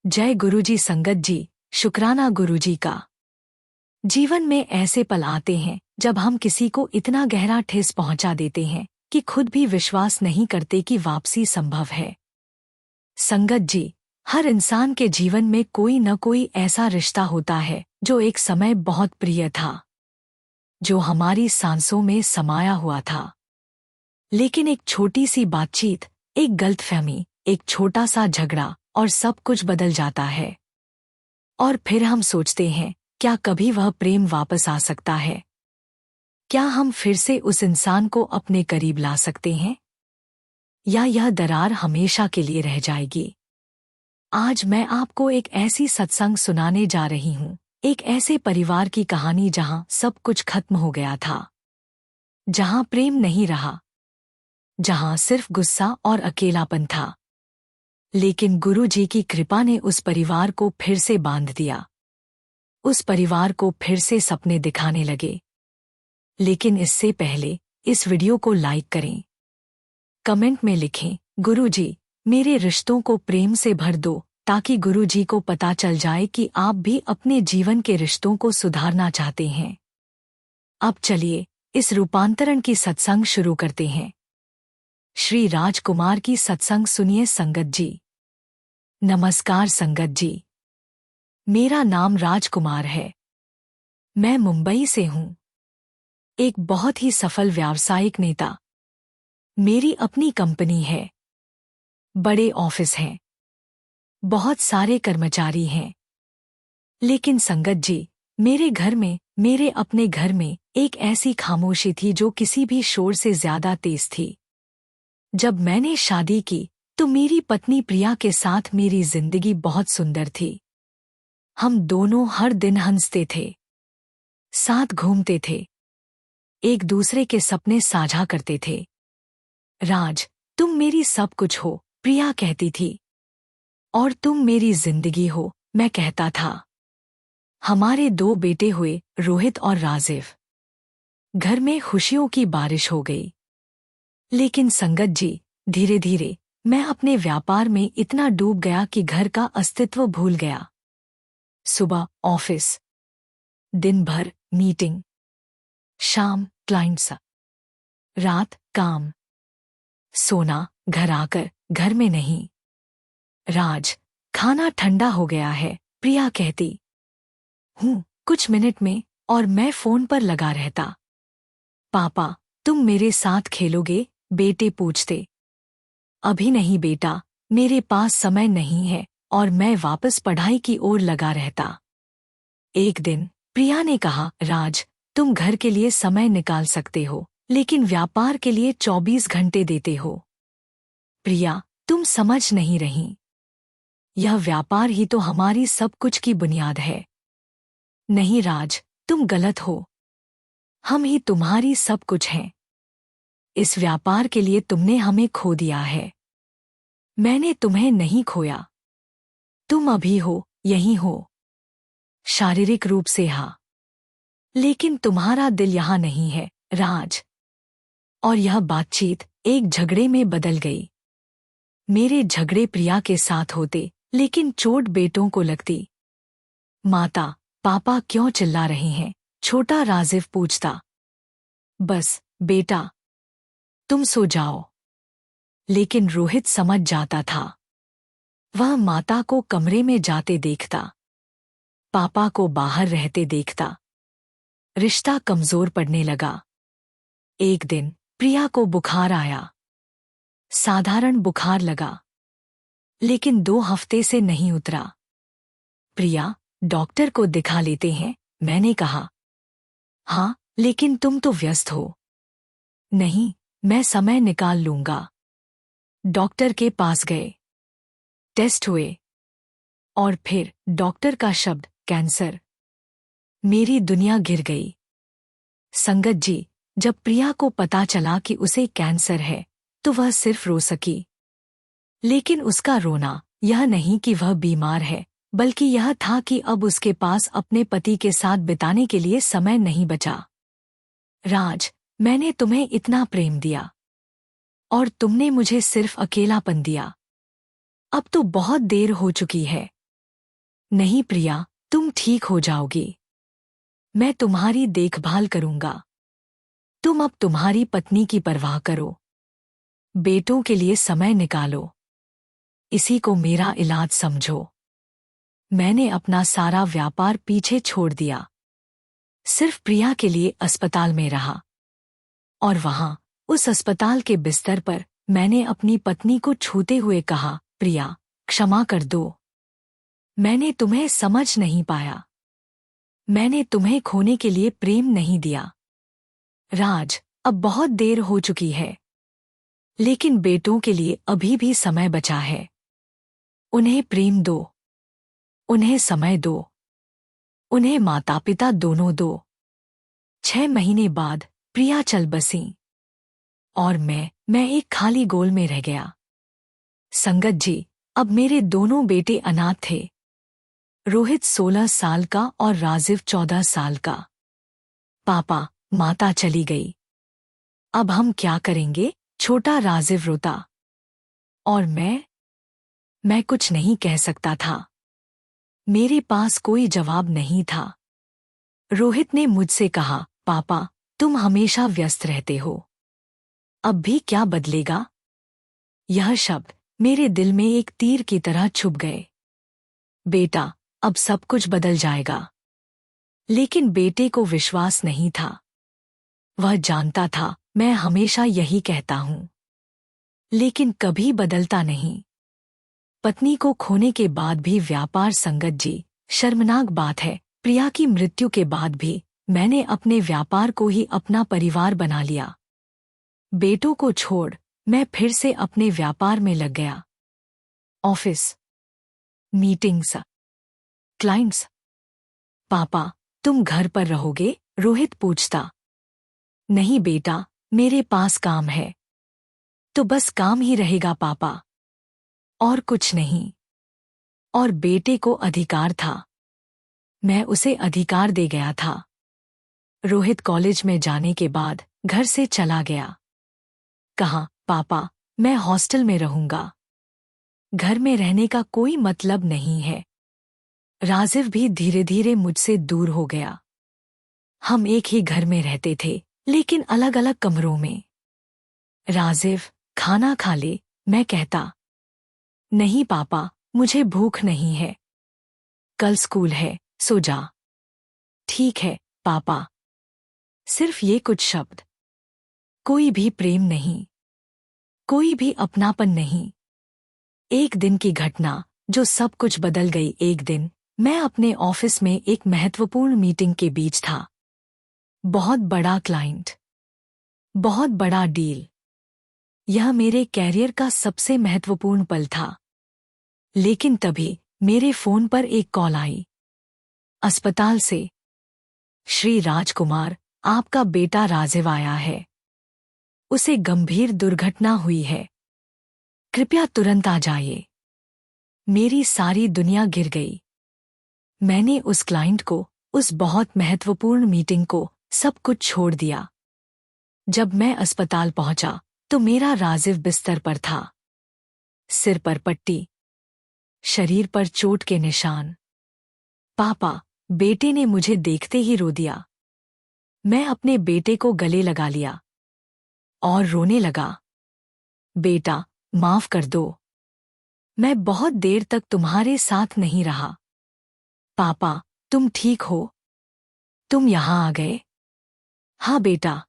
जय गुरुजी। संगत जी, शुक्राना गुरुजी का। जीवन में ऐसे पल आते हैं जब हम किसी को इतना गहरा ठेस पहुंचा देते हैं कि खुद भी विश्वास नहीं करते कि वापसी संभव है। संगत जी, हर इंसान के जीवन में कोई न कोई ऐसा रिश्ता होता है जो एक समय बहुत प्रिय था, जो हमारी सांसों में समाया हुआ था। लेकिन एक छोटी सी बातचीत, एक गलतफहमी, एक छोटा सा झगड़ा और सब कुछ बदल जाता है। और फिर हम सोचते हैं, क्या कभी वह प्रेम वापस आ सकता है? क्या हम फिर से उस इंसान को अपने करीब ला सकते हैं? या यह दरार हमेशा के लिए रह जाएगी? आज मैं आपको एक ऐसी सत्संग सुनाने जा रही हूँ, एक ऐसे परिवार की कहानी जहाँ सब कुछ खत्म हो गया था, जहाँ प्रेम नहीं रहा, जहाँ सिर्फ गुस्सा और अकेलापन था। लेकिन गुरुजी की कृपा ने उस परिवार को फिर से बांध दिया। उस परिवार को फिर से सपने दिखाने लगे। लेकिन इससे पहले इस वीडियो को लाइक करें, कमेंट में लिखें, गुरुजी, मेरे रिश्तों को प्रेम से भर दो, ताकि गुरुजी को पता चल जाए कि आप भी अपने जीवन के रिश्तों को सुधारना चाहते हैं। अब चलिए इस रूपांतरण की सत्संग शुरू करते हैं। श्री राजकुमार की सत्संग सुनिए। संगत जी, नमस्कार। संगत जी, मेरा नाम राजकुमार है। मैं मुंबई से हूँ, एक बहुत ही सफल व्यावसायिक नेता। मेरी अपनी कंपनी है, बड़े ऑफिस हैं, बहुत सारे कर्मचारी हैं। लेकिन संगत जी, मेरे अपने घर में एक ऐसी खामोशी थी जो किसी भी शोर से ज्यादा तेज थी। जब मैंने शादी की तो मेरी पत्नी प्रिया के साथ मेरी जिंदगी बहुत सुंदर थी। हम दोनों हर दिन हंसते थे, साथ घूमते थे, एक दूसरे के सपने साझा करते थे। राज, तुम मेरी सब कुछ हो, प्रिया कहती थी। और तुम मेरी जिंदगी हो, मैं कहता था। हमारे 2 बेटे हुए, रोहित और राजीव। घर में खुशियों की बारिश हो गई। लेकिन संगत जी, धीरे धीरे मैं अपने व्यापार में इतना डूब गया कि घर का अस्तित्व भूल गया। सुबह ऑफिस, दिन भर मीटिंग, शाम क्लाइंट्स, रात काम, सोना, घर आकर घर में नहीं। राज, खाना ठंडा हो गया है, प्रिया कहती। कुछ मिनट में, और मैं फोन पर लगा रहता। पापा, तुम मेरे साथ खेलोगे? बेटे पूछते। अभी नहीं बेटा, मेरे पास समय नहीं है, और मैं वापस पढ़ाई की ओर लगा रहता। एक दिन प्रिया ने कहा, राज, तुम घर के लिए समय निकाल सकते हो, लेकिन व्यापार के लिए 24 घंटे देते हो। प्रिया, तुम समझ नहीं रही। यह व्यापार ही तो हमारी सब कुछ की बुनियाद है। नहीं राज, तुम गलत हो। हम ही तुम्हारी सब कुछ हैं। इस व्यापार के लिए तुमने हमें खो दिया है। मैंने तुम्हें नहीं खोया। तुम अभी हो, यहीं हो, शारीरिक रूप से हाँ, लेकिन तुम्हारा दिल यहाँ नहीं है, राज। और यह बातचीत एक झगड़े में बदल गई। मेरे झगड़े प्रिया के साथ होते, लेकिन चोट बेटों को लगती। माता, पापा क्यों चिल्ला रहे हैं? छोटा राजीव पूछता। बस बेटा, तुम सो जाओ। लेकिन रोहित समझ जाता था। वह माता को कमरे में जाते देखता, पापा को बाहर रहते देखता। रिश्ता कमजोर पड़ने लगा। एक दिन प्रिया को बुखार आया। साधारण बुखार लगा, लेकिन 2 हफ्ते से नहीं उतरा। प्रिया, डॉक्टर को दिखा लेते हैं, मैंने कहा। हाँ, लेकिन तुम तो व्यस्त हो। नहीं, मैं समय निकाल लूंगा। डॉक्टर के पास गए, टेस्ट हुए, और फिर डॉक्टर का शब्द, कैंसर। मेरी दुनिया गिर गई। संगत जी, जब प्रिया को पता चला कि उसे कैंसर है, तो वह सिर्फ रो सकी। लेकिन उसका रोना यह नहीं कि वह बीमार है, बल्कि यह था कि अब उसके पास अपने पति के साथ बिताने के लिए समय नहीं बचा। राज, मैंने तुम्हें इतना प्रेम दिया, और तुमने मुझे सिर्फ अकेलापन दिया। अब तो बहुत देर हो चुकी है। नहीं प्रिया, तुम ठीक हो जाओगी। मैं तुम्हारी देखभाल करूंगा। तुम अब तुम्हारी पत्नी की परवाह करो। बेटों के लिए समय निकालो। इसी को मेरा इलाज समझो। मैंने अपना सारा व्यापार पीछे छोड़ दिया। सिर्फ प्रिया के लिए अस्पताल में रहा। और वहां, उस अस्पताल के बिस्तर पर, मैंने अपनी पत्नी को छूते हुए कहा, प्रिया, क्षमा कर दो। मैंने तुम्हें समझ नहीं पाया। मैंने तुम्हें खोने के लिए प्रेम नहीं दिया। राज, अब बहुत देर हो चुकी है। लेकिन बेटों के लिए अभी भी समय बचा है। उन्हें प्रेम दो। उन्हें समय दो। उन्हें माता पिता दोनों दो। 6 महीने बाद प्रिया चल बसी। और मैं एक खाली गोल में रह गया। संगत जी, अब मेरे दोनों बेटे अनाथ थे। रोहित 16 साल का और राजिव 14 साल का। पापा, माता चली गई। अब हम क्या करेंगे? छोटा राजिव रोता। और मैं कुछ नहीं कह सकता था। मेरे पास कोई जवाब नहीं था। रोहित ने मुझसे कहा, पापा, तुम हमेशा व्यस्त रहते हो। अब भी क्या बदलेगा? यह शब्द मेरे दिल में एक तीर की तरह छुप गए। बेटा, अब सब कुछ बदल जाएगा। लेकिन बेटे को विश्वास नहीं था। वह जानता था मैं हमेशा यही कहता हूं, लेकिन कभी बदलता नहीं। पत्नी को खोने के बाद भी व्यापार। संगत जी, शर्मनाक बात है, प्रिया की मृत्यु के बाद भी मैंने अपने व्यापार को ही अपना परिवार बना लिया। बेटों को छोड़ मैं फिर से अपने व्यापार में लग गया। Office, meetings, clients. पापा, तुम घर पर रहोगे? रोहित पूछता। नहीं बेटा, मेरे पास काम है। तो बस काम ही रहेगा पापा, और कुछ नहीं। और बेटे को अधिकार था। मैं उसे अधिकार दे गया था। रोहित कॉलेज में जाने के बाद घर से चला गया। कहा, पापा, मैं हॉस्टल में रहूंगा। घर में रहने का कोई मतलब नहीं है। राजिव भी धीरे धीरे मुझसे दूर हो गया। हम एक ही घर में रहते थे, लेकिन अलग अलग कमरों में। राजिव, खाना खा ले, मैं कहता। नहीं पापा, मुझे भूख नहीं है। कल स्कूल है, सो जा। ठीक है पापा। सिर्फ ये कुछ शब्द। कोई भी प्रेम नहीं, कोई भी अपनापन नहीं। एक दिन की घटना जो सब कुछ बदल गई। एक दिन मैं अपने ऑफिस में एक महत्वपूर्ण मीटिंग के बीच था। बहुत बड़ा क्लाइंट, बहुत बड़ा डील। यह मेरे कैरियर का सबसे महत्वपूर्ण पल था। लेकिन तभी मेरे फोन पर एक कॉल आई। अस्पताल से। श्री राजकुमार, आपका बेटा राजिव आया है। उसे गंभीर दुर्घटना हुई है। कृपया तुरंत आ जाइए। मेरी सारी दुनिया गिर गई। मैंने उस क्लाइंट को, उस बहुत महत्वपूर्ण मीटिंग को, सब कुछ छोड़ दिया। जब मैं अस्पताल पहुंचा तो मेरा राजिव बिस्तर पर था। सिर पर पट्टी, शरीर पर चोट के निशान। पापा, बेटे ने मुझे देखते ही रो दिया। मैं अपने बेटे को गले लगा लिया और रोने लगा। बेटा, माफ कर दो। मैं बहुत देर तक तुम्हारे साथ नहीं रहा। पापा, तुम ठीक हो? तुम यहां आ गए? हाँ बेटा।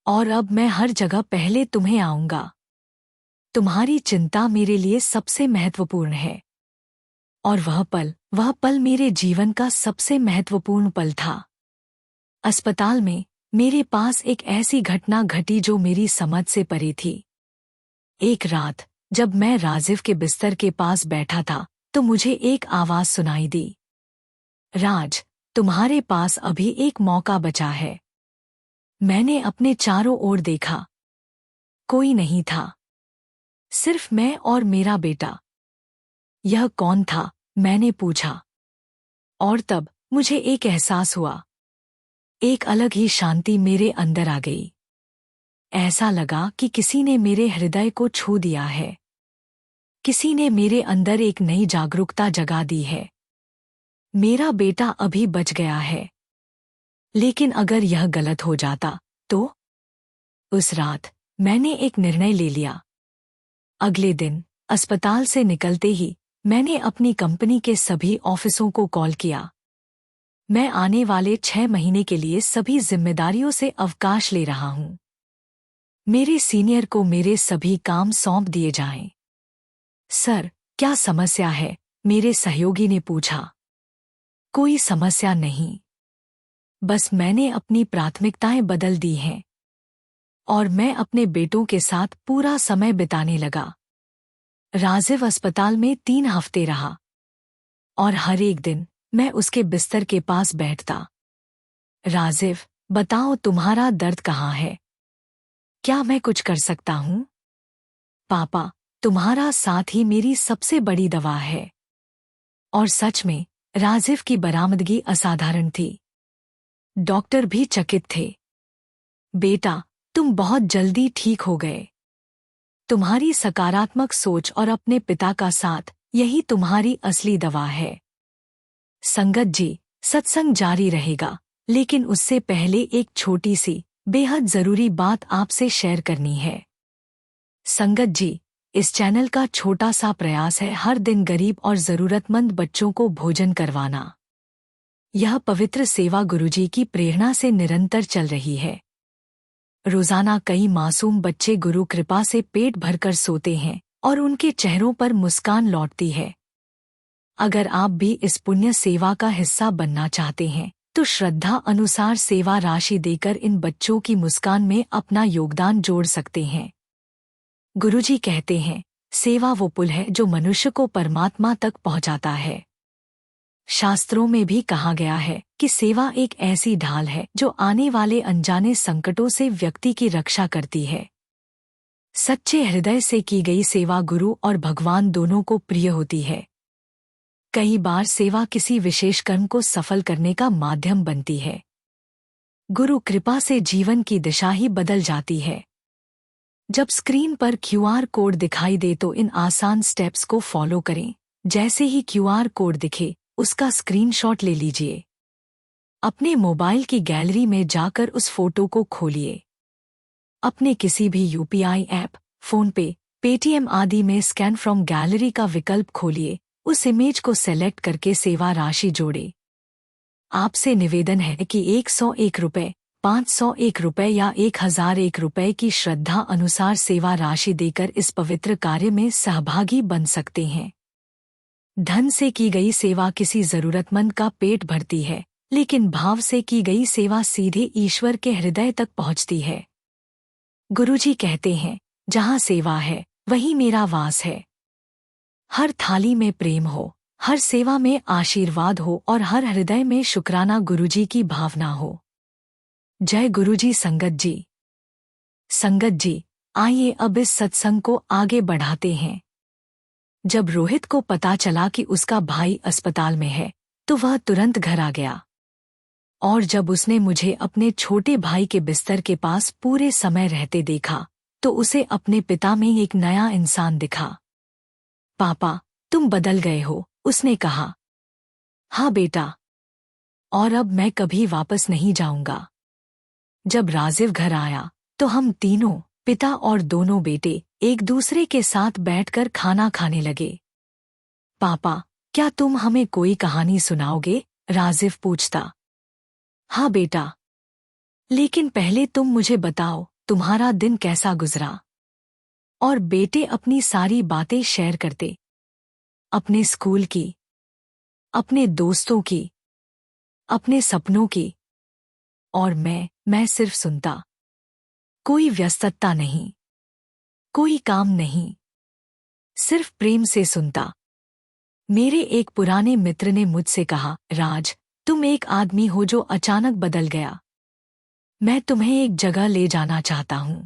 और अब मैं हर जगह पहले तुम्हें आऊंगा। तुम्हारी चिंता मेरे लिए सबसे महत्वपूर्ण है। और वह पल मेरे जीवन का सबसे महत्वपूर्ण पल था। अस्पताल में मेरे पास एक ऐसी घटना घटी जो मेरी समझ से परे थी। एक रात जब मैं राजिव के बिस्तर के पास बैठा था तो मुझे एक आवाज सुनाई दी। राज, तुम्हारे पास अभी एक मौका बचा है। मैंने अपने चारों ओर देखा। कोई नहीं था। सिर्फ मैं और मेरा बेटा। यह कौन था? मैंने पूछा। और तब मुझे एक एहसास हुआ। एक अलग ही शांति मेरे अंदर आ गई। ऐसा लगा कि किसी ने मेरे हृदय को छू दिया है। किसी ने मेरे अंदर एक नई जागरूकता जगा दी है। मेरा बेटा अभी बच गया है। लेकिन अगर यह गलत हो जाता तो? उस रात मैंने एक निर्णय ले लिया। अगले दिन अस्पताल से निकलते ही मैंने अपनी कंपनी के सभी ऑफिसों को कॉल किया। मैं आने वाले 6 महीने के लिए सभी जिम्मेदारियों से अवकाश ले रहा हूं। मेरे सीनियर को मेरे सभी काम सौंप दिए जाएं। सर, क्या समस्या है? मेरे सहयोगी ने पूछा। कोई समस्या नहीं, बस मैंने अपनी प्राथमिकताएं बदल दी हैं और मैं अपने बेटों के साथ पूरा समय बिताने लगा। राजिव अस्पताल में 3 हफ्ते रहा और हर एक दिन मैं उसके बिस्तर के पास बैठता। राजिव, बताओ तुम्हारा दर्द कहाँ है? क्या मैं कुछ कर सकता हूँ? पापा, तुम्हारा साथ ही मेरी सबसे बड़ी दवा है। और सच में राजिव की बरामदगी असाधारण थी। डॉक्टर भी चकित थे। बेटा, तुम बहुत जल्दी ठीक हो गए। तुम्हारी सकारात्मक सोच और अपने पिता का साथ, यही तुम्हारी असली दवा है। संगत जी, सत्संग जारी रहेगा, लेकिन उससे पहले एक छोटी सी बेहद जरूरी बात आपसे शेयर करनी है। संगत जी, इस चैनल का छोटा सा प्रयास है हर दिन गरीब और जरूरतमंद बच्चों को भोजन करवाना। यह पवित्र सेवा गुरुजी की प्रेरणा से निरंतर चल रही है। रोजाना कई मासूम बच्चे गुरु कृपा से पेट भरकर सोते हैं और उनके चेहरों पर मुस्कान लौटती है। अगर आप भी इस पुण्य सेवा का हिस्सा बनना चाहते हैं तो श्रद्धा अनुसार सेवा राशि देकर इन बच्चों की मुस्कान में अपना योगदान जोड़ सकते हैं। गुरुजी कहते हैं, सेवा वो पुल है जो मनुष्य को परमात्मा तक पहुंचाता है। शास्त्रों में भी कहा गया है कि सेवा एक ऐसी ढाल है जो आने वाले अनजाने संकटों से व्यक्ति की रक्षा करती है। सच्चे हृदय से की गई सेवा गुरु और भगवान दोनों को प्रिय होती है। कई बार सेवा किसी विशेष कर्म को सफल करने का माध्यम बनती है। गुरु कृपा से जीवन की दिशा ही बदल जाती है। जब स्क्रीन पर क्यूआर कोड दिखाई दे तो इन आसान स्टेप्स को फॉलो करें। जैसे ही क्यूआर कोड दिखे, उसका स्क्रीनशॉट ले लीजिए। अपने मोबाइल की गैलरी में जाकर उस फोटो को खोलिए। अपने किसी भी यूपीआई ऐप, फोनपे, पेटीएम आदि में स्कैन फ्रॉम गैलरी का विकल्प खोलिए। उस इमेज को सेलेक्ट करके सेवा राशि जोड़े। आपसे निवेदन है कि 101 रुपये, 501 रुपये या 1001 रुपये की श्रद्धा अनुसार सेवा राशि देकर इस पवित्र कार्य में सहभागी बन सकते हैं। धन से की गई सेवा किसी जरूरतमंद का पेट भरती है, लेकिन भाव से की गई सेवा सीधे ईश्वर के हृदय तक पहुंचती है। गुरुजी कहते हैं, जहां सेवा है वहीं मेरा वास है। हर थाली में प्रेम हो, हर सेवा में आशीर्वाद हो और हर हृदय में शुक्राना गुरुजी की भावना हो। जय गुरुजी। संगत जी, संगत जी, आइए अब इस सत्संग को आगे बढ़ाते हैं। जब रोहित को पता चला कि उसका भाई अस्पताल में है, तो वह तुरंत घर आ गया। और जब उसने मुझे अपने छोटे भाई के बिस्तर के पास पूरे समय रहते देखा, तो उसे अपने पिता में एक नया इंसान दिखा। पापा, तुम बदल गए हो, उसने कहा। हाँ बेटा, और अब मैं कभी वापस नहीं जाऊंगा। जब राजिव घर आया तो हम तीनों, पिता और दोनों बेटे, एक दूसरे के साथ बैठकर खाना खाने लगे। पापा, क्या तुम हमें कोई कहानी सुनाओगे? राजिव पूछता। हाँ बेटा, लेकिन पहले तुम मुझे बताओ, तुम्हारा दिन कैसा गुजरा? और बेटे अपनी सारी बातें शेयर करते। अपने स्कूल की, अपने दोस्तों की, अपने सपनों की। और मैं सिर्फ सुनता। कोई व्यस्तता नहीं, कोई काम नहीं, सिर्फ प्रेम से सुनता। मेरे एक पुराने मित्र ने मुझसे कहा, राज, तुम एक आदमी हो जो अचानक बदल गया। मैं तुम्हें एक जगह ले जाना चाहता हूं।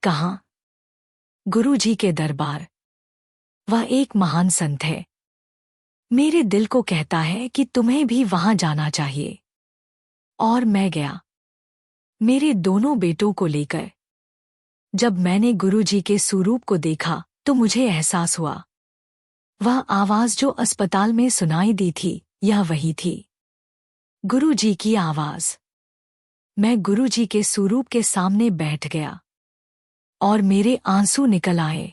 कहाँ? गुरुजी के दरबार। वह एक महान संत है। मेरे दिल को कहता है कि तुम्हें भी वहां जाना चाहिए। और मैं गया, मेरे दोनों बेटों को लेकर। जब मैंने गुरुजी के स्वरूप को देखा तो मुझे एहसास हुआ, वह आवाज जो अस्पताल में सुनाई दी थी, यह वही थी, गुरुजी की आवाज। मैं गुरुजी के स्वरूप के सामने बैठ गया और मेरे आंसू निकल आए।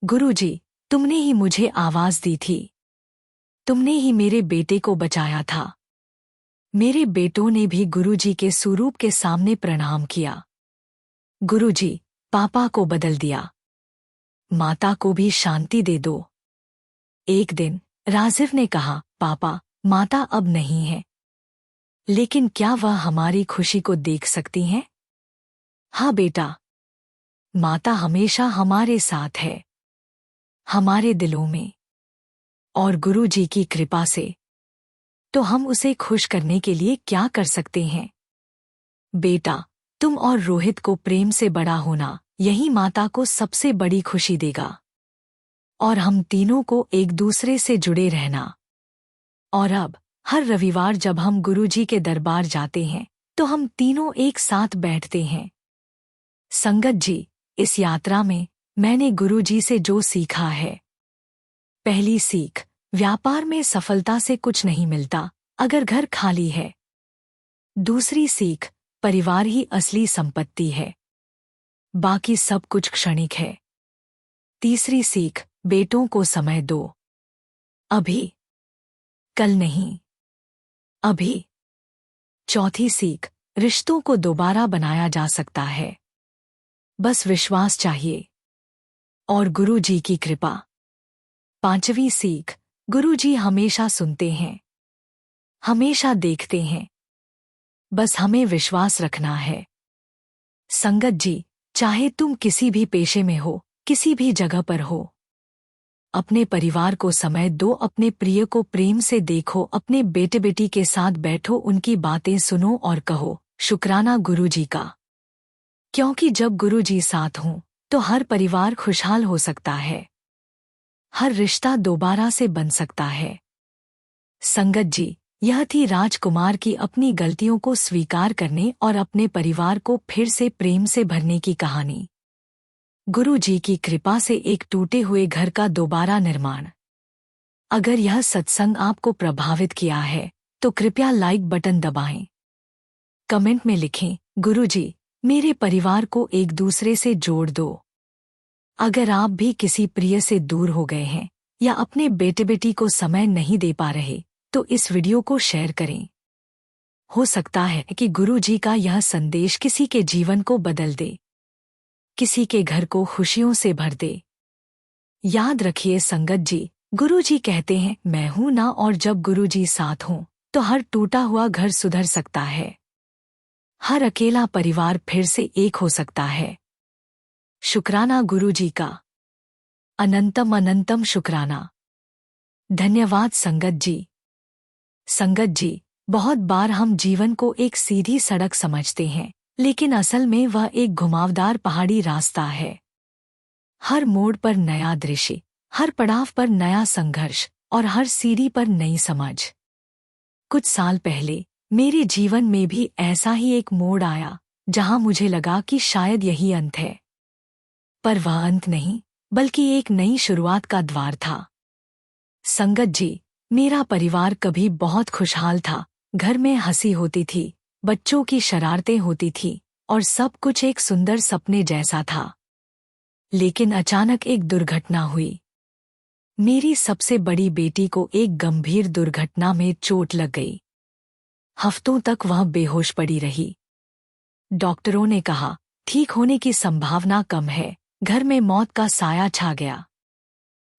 गुरुजी, तुमने ही मुझे आवाज दी थी, तुमने ही मेरे बेटे को बचाया था। मेरे बेटों ने भी गुरुजी के स्वरूप के सामने प्रणाम किया। गुरुजी, पापा को बदल दिया, माता को भी शांति दे दो। एक दिन राजिव ने कहा, पापा, माता अब नहीं है, लेकिन क्या वह हमारी खुशी को देख सकती हैं? हाँ बेटा, माता हमेशा हमारे साथ है, हमारे दिलों में, और गुरुजी की कृपा से तो हम उसे खुश करने के लिए क्या कर सकते हैं? बेटा, तुम और रोहित को प्रेम से बड़ा होना, यही माता को सबसे बड़ी खुशी देगा। और हम तीनों को एक दूसरे से जुड़े रहना। और अब हर रविवार जब हम गुरुजी के दरबार जाते हैं तो हम तीनों एक साथ बैठते हैं। संगत जी, इस यात्रा में मैंने गुरुजी से जो सीखा है। पहली सीख, व्यापार में सफलता से कुछ नहीं मिलता अगर घर खाली है। दूसरी सीख, परिवार ही असली संपत्ति है, बाकी सब कुछ क्षणिक है। तीसरी सीख, बेटों को समय दो, अभी, कल नहीं, अभी। चौथी सीख, रिश्तों को दोबारा बनाया जा सकता है, बस विश्वास चाहिए और गुरुजी की कृपा। पांचवी सीख, गुरुजी हमेशा सुनते हैं, हमेशा देखते हैं, बस हमें विश्वास रखना है। संगत जी, चाहे तुम किसी भी पेशे में हो, किसी भी जगह पर हो, अपने परिवार को समय दो, अपने प्रिय को प्रेम से देखो, अपने बेटे बेटी के साथ बैठो, उनकी बातें सुनो और कहो, शुक्राना गुरुजी का। क्योंकि जब गुरुजी साथ हों तो हर परिवार खुशहाल हो सकता है, हर रिश्ता दोबारा से बन सकता है। संगत जी, यह थी राजकुमार की अपनी गलतियों को स्वीकार करने और अपने परिवार को फिर से प्रेम से भरने की कहानी। गुरुजी की कृपा से एक टूटे हुए घर का दोबारा निर्माण। अगर यह सत्संग आपको प्रभावित किया है तो कृपया लाइक बटन दबाएं। कमेंट में लिखें, गुरुजी, मेरे परिवार को एक दूसरे से जोड़ दो। अगर आप भी किसी प्रिय से दूर हो गए हैं या अपने बेटे बेटी को समय नहीं दे पा रहे तो इस वीडियो को शेयर करें। हो सकता है कि गुरुजी का यह संदेश किसी के जीवन को बदल दे, किसी के घर को खुशियों से भर दे। याद रखिए संगत जी, गुरुजी कहते हैं, मैं हूं ना, और जब गुरुजी साथ हों तो हर टूटा हुआ घर सुधर सकता है, हर अकेला परिवार फिर से एक हो सकता है। शुक्राना गुरुजी का, अनंतम अनंतम शुक्राना। धन्यवाद संगत जी। संगत जी, बहुत बार हम जीवन को एक सीधी सड़क समझते हैं, लेकिन असल में वह एक घुमावदार पहाड़ी रास्ता है। हर मोड़ पर नया दृश्य, हर पड़ाव पर नया संघर्ष और हर सीढ़ी पर नई समझ। कुछ साल पहले मेरे जीवन में भी ऐसा ही एक मोड़ आया जहां मुझे लगा कि शायद यही अंत है। पर वह अंत नहीं, बल्कि एक नई शुरुआत का द्वार था। संगत जी, मेरा परिवार कभी बहुत खुशहाल था, घर में हंसी होती थी, बच्चों की शरारतें होती थी और सब कुछ एक सुंदर सपने जैसा था। लेकिन अचानक एक दुर्घटना हुई। मेरी सबसे बड़ी बेटी को एक गंभीर दुर्घटना में चोट लग गई। हफ्तों तक वह बेहोश पड़ी रही। डॉक्टरों ने कहा, ठीक होने की संभावना कम है। घर में मौत का साया छा गया।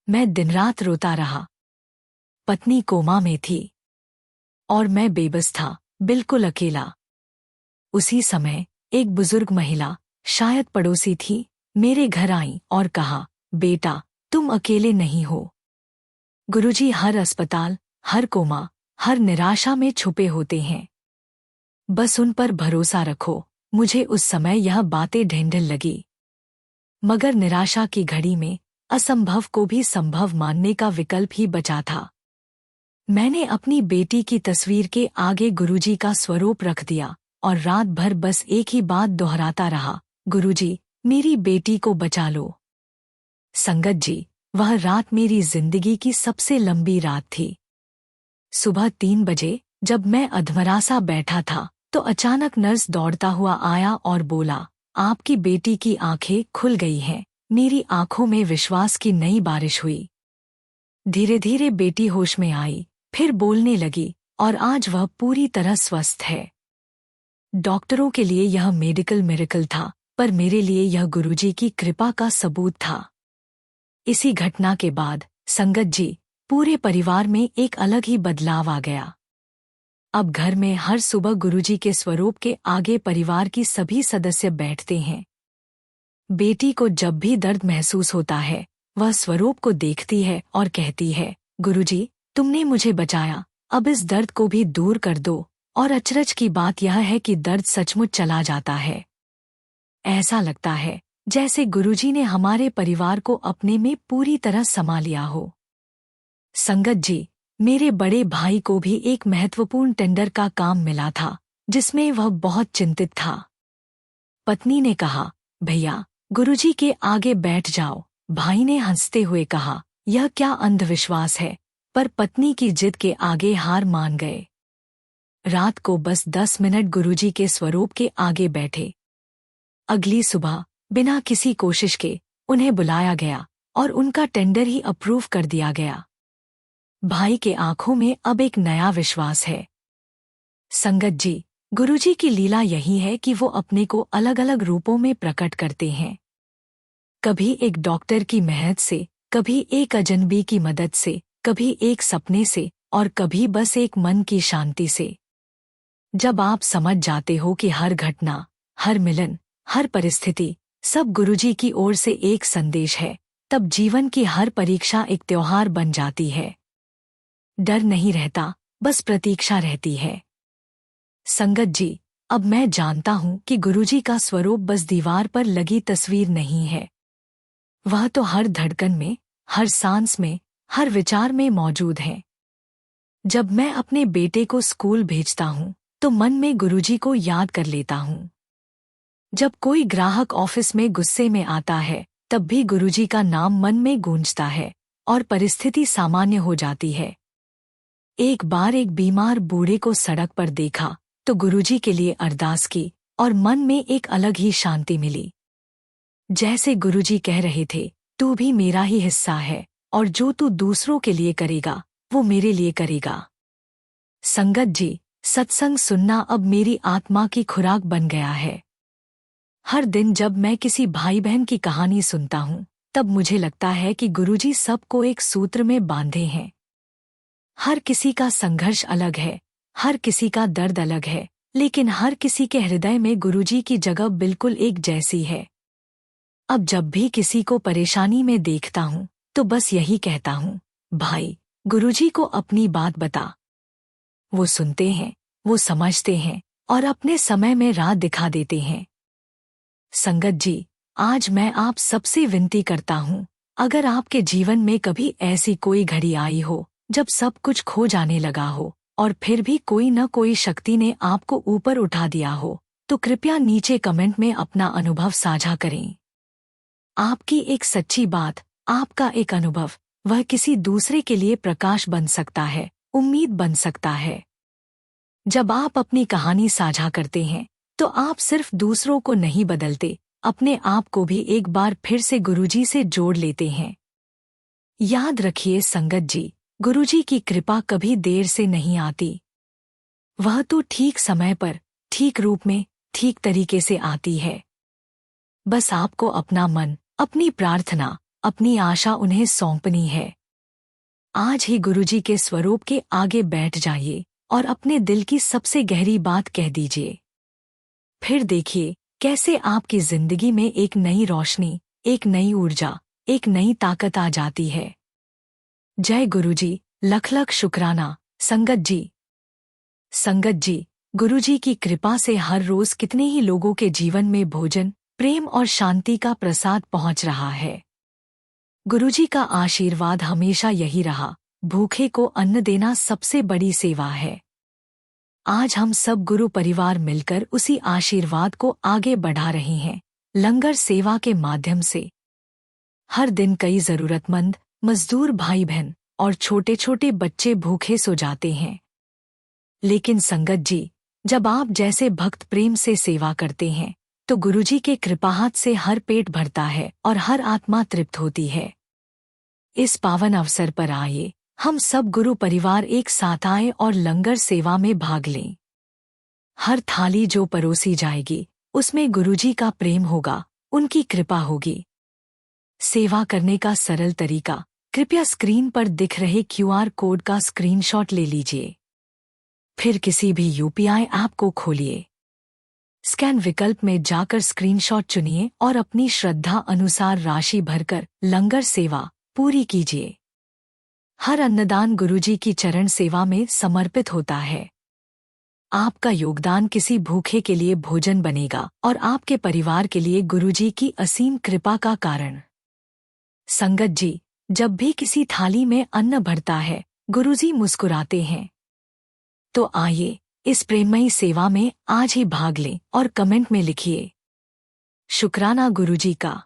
मैं दिन रात रोता रहा। पत्नी कोमा में थी और मैं बेबस था, बिल्कुल अकेला। उसी समय एक बुजुर्ग महिला, शायद पड़ोसी थी, मेरे घर आई और कहा, बेटा, तुम अकेले नहीं हो। गुरुजी हर अस्पताल, हर कोमा, हर निराशा में छुपे होते हैं। बस उन पर भरोसा रखो। मुझे उस समय यह बातें ढेंढल लगी, मगर निराशा की घड़ी में असंभव को भी संभव मानने का विकल्प ही बचा था। मैंने अपनी बेटी की तस्वीर के आगे गुरुजी का स्वरूप रख दिया और रात भर बस एक ही बात दोहराता रहा, गुरुजी, मेरी बेटी को बचा लो। संगत जी, वह रात मेरी जिंदगी की सबसे लंबी रात थी। सुबह 3 बजे जब मैं अधमरा सा बैठा था तो अचानक नर्स दौड़ता हुआ आया और बोला, आपकी बेटी की आंखें खुल गई हैं। मेरी आंखों में विश्वास की नई बारिश हुई। धीरे धीरे बेटी होश में आई, फिर बोलने लगी और आज वह पूरी तरह स्वस्थ है। डॉक्टरों के लिए यह मेडिकल मिरेकल था, पर मेरे लिए यह गुरुजी की कृपा का सबूत था। इसी घटना के बाद संगत जी, पूरे परिवार में एक अलग ही बदलाव आ गया। अब घर में हर सुबह गुरुजी के स्वरूप के आगे परिवार की सभी सदस्य बैठते हैं। बेटी को जब भी दर्द महसूस होता है, वह स्वरूप को देखती है और कहती है, गुरुजी, तुमने मुझे बचाया, अब इस दर्द को भी दूर कर दो। और अचरज की बात यह है कि दर्द सचमुच चला जाता है। ऐसा लगता है जैसे गुरुजी ने हमारे परिवार को अपने में पूरी तरह समा लिया हो। संगत जी, मेरे बड़े भाई को भी एक महत्वपूर्ण टेंडर का काम मिला था, जिसमें वह बहुत चिंतित था। पत्नी ने कहा, भैया, गुरुजी के आगे बैठ जाओ। भाई ने हंसते हुए कहा, यह क्या अंधविश्वास है, पर पत्नी की जिद के आगे हार मान गए। रात को बस 10 मिनट गुरुजी के स्वरूप के आगे बैठे। अगली सुबह बिना किसी कोशिश के उन्हें बुलाया गया और उनका टेंडर ही अप्रूव कर दिया गया। भाई के आंखों में अब एक नया विश्वास है। संगत जी, गुरुजी की लीला यही है कि वो अपने को अलग अलग रूपों में प्रकट करते हैं। कभी एक डॉक्टर की मेहनत से, कभी एक अजनबी की मदद से, कभी एक सपने से और कभी बस एक मन की शांति से। जब आप समझ जाते हो कि हर घटना, हर मिलन, हर परिस्थिति सब गुरुजी की ओर से एक संदेश है, तब जीवन की हर परीक्षा एक त्योहार बन जाती है। डर नहीं रहता, बस प्रतीक्षा रहती है। संगत जी, अब मैं जानता हूं कि गुरुजी का स्वरूप बस दीवार पर लगी तस्वीर नहीं है। वह तो हर धड़कन में, हर सांस में, हर विचार में मौजूद है। जब मैं अपने बेटे को स्कूल भेजता हूं, तो मन में गुरुजी को याद कर लेता हूं। जब कोई ग्राहक ऑफिस में गुस्से में आता है, तब भी गुरुजी का नाम मन में गूंजता है और परिस्थिति सामान्य हो जाती है। एक बार एक बीमार बूढ़े को सड़क पर देखा, तो गुरुजी के लिए अरदास की और मन में एक अलग ही शांति मिली। जैसे गुरुजी कह रहे थे, तू भी मेरा ही हिस्सा है और जो तू दूसरों के लिए करेगा, वो मेरे लिए करेगा। संगत जी, सत्संग सुनना अब मेरी आत्मा की खुराक बन गया है। हर दिन जब मैं किसी भाई बहन की कहानी सुनता हूँ, तब मुझे लगता है कि गुरुजी सबको एक सूत्र में बांधे हैं। हर किसी का संघर्ष अलग है, हर किसी का दर्द अलग है, लेकिन हर किसी के हृदय में गुरुजी की जगह बिल्कुल एक जैसी है। अब जब भी किसी को परेशानी में देखता हूँ, तो बस यही कहता हूँ, भाई, गुरुजी को अपनी बात बता। वो सुनते हैं, वो समझते हैं और अपने समय में राह दिखा देते हैं। संगत जी, आज मैं आप सबसे विनती करता हूँ, अगर आपके जीवन में कभी ऐसी कोई घड़ी आई हो जब सब कुछ खो जाने लगा हो और फिर भी कोई न कोई शक्ति ने आपको ऊपर उठा दिया हो, तो कृपया नीचे कमेंट में अपना अनुभव साझा करें। आपकी एक सच्ची बात, आपका एक अनुभव, वह किसी दूसरे के लिए प्रकाश बन सकता है, उम्मीद बन सकता है। जब आप अपनी कहानी साझा करते हैं, तो आप सिर्फ दूसरों को नहीं बदलते, अपने आप को भी एक बार फिर से गुरुजी से जोड़ लेते हैं। याद रखिए संगत जी, गुरुजी की कृपा कभी देर से नहीं आती। वह तो ठीक समय पर, ठीक रूप में, ठीक तरीके से आती है। बस आपको अपना मन, अपनी प्रार्थना, अपनी आशा उन्हें सौंपनी है। आज ही गुरुजी के स्वरूप के आगे बैठ जाइए और अपने दिल की सबसे गहरी बात कह दीजिए। फिर देखिए कैसे आपकी जिंदगी में एक नई रोशनी, एक नई ऊर्जा, एक नई ताकत आ जाती है। जय गुरुजी, लख लख शुक्राना। संगत जी, संगत जी, गुरुजी की कृपा से हर रोज कितने ही लोगों के जीवन में भोजन, प्रेम और शांति का प्रसाद पहुंच रहा है। गुरुजी का आशीर्वाद हमेशा यही रहा, भूखे को अन्न देना सबसे बड़ी सेवा है। आज हम सब गुरु परिवार मिलकर उसी आशीर्वाद को आगे बढ़ा रहे हैं, लंगर सेवा के माध्यम से। हर दिन कई जरूरतमंद, मजदूर भाई बहन, और छोटे छोटे बच्चे भूखे सो जाते हैं। लेकिन संगत जी, जब आप जैसे भक्त प्रेम से सेवा करते हैं तो गुरुजी के कृपाहाथ से हर पेट भरता है और हर आत्मा तृप्त होती है। इस पावन अवसर पर आइए हम सब गुरु परिवार एक साथ आए और लंगर सेवा में भाग लें। हर थाली जो परोसी जाएगी उसमें गुरुजी का प्रेम होगा, उनकी कृपा होगी। सेवा करने का सरल तरीका, कृपया स्क्रीन पर दिख रहे क्यूआर कोड का स्क्रीनशॉट ले लीजिए। फिर किसी भी यूपीआई ऐप को खोलिए। स्कैन विकल्प में जाकर स्क्रीनशॉट चुनिए और अपनी श्रद्धा अनुसार राशि भरकर लंगर सेवा पूरी कीजिए। हर अन्नदान गुरुजी की चरण सेवा में समर्पित होता है। आपका योगदान किसी भूखे के लिए भोजन बनेगा और आपके परिवार के लिए गुरुजी की असीम कृपा का कारण। संगत जी, जब भी किसी थाली में अन्न भरता है गुरुजी मुस्कुराते हैं। तो आइए इस प्रेममयी सेवा में आज ही भाग लें और कमेंट में लिखिए, शुक्राना गुरुजी का।